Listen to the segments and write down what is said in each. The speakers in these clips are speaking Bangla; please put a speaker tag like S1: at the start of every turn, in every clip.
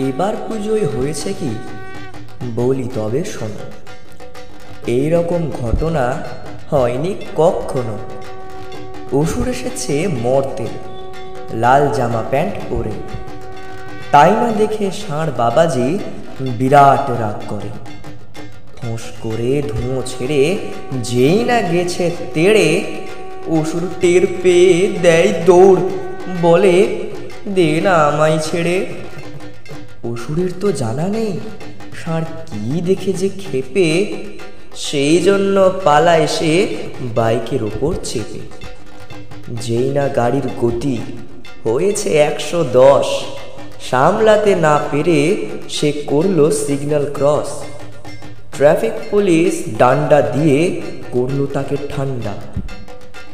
S1: এবার পুজোয় হয়েছে কি বলি তবে শোনো। এইরকম ঘটনা হয়নি কখনো। অসুর এসেছে মর্তে লাল জামা প্যান্ট পরে। তাই না দেখে ষাঁড় বাবাজি বিরাট রাগ করে। ফোঁস করে ধুঁয়ো ছেড়ে যেই না গেছে তেড়ে, অসুর টের পেয়ে দেয় দৌড়, বলে দে না আমায় ছেড়ে। অসুরের তো জানা নেই ষাঁড় কি দেখে যে খেপে, সেই জন্য পালায় সে বাইকের ওপর চেপে। যেই না গাড়ির গতি হয়েছে 110, সামলাতে না পেরে সে করলো সিগন্যাল ক্রস। ট্রাফিক পুলিশ ডান্ডা দিয়ে করলো তাকে ঠান্ডা।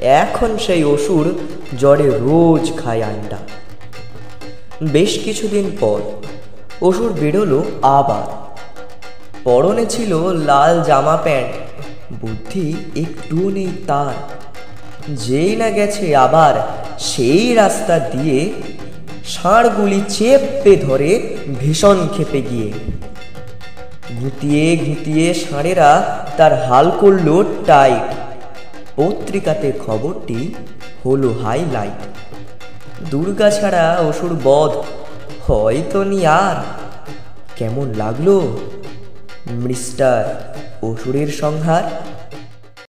S1: এখন সেই অসুর জ্বরে রোজ খায় আন্ডা। বেশ কিছুদিন পর অসুর বেরোলো আবার। পরনে ছিল লাল জামা প্যান্ট, বুদ্ধি একটুও নেই তার। যেই না গেছে আবার সেই রাস্তা দিয়ে, ষাঁড়গুলি চেপে ধরে ভীষণ ক্ষেপে গিয়ে। ঘুঁতিয়ে ঘুঁতিয়ে ষাঁড়েরা তার হাল করল টাইট। পত্রিকাতে খবরটি হলো হাইলাইট। দুর্গা ছাড়া অসুর বধ হয়তো নি আর। কেমন লাগলো মিস্টার অসুরের সংহার?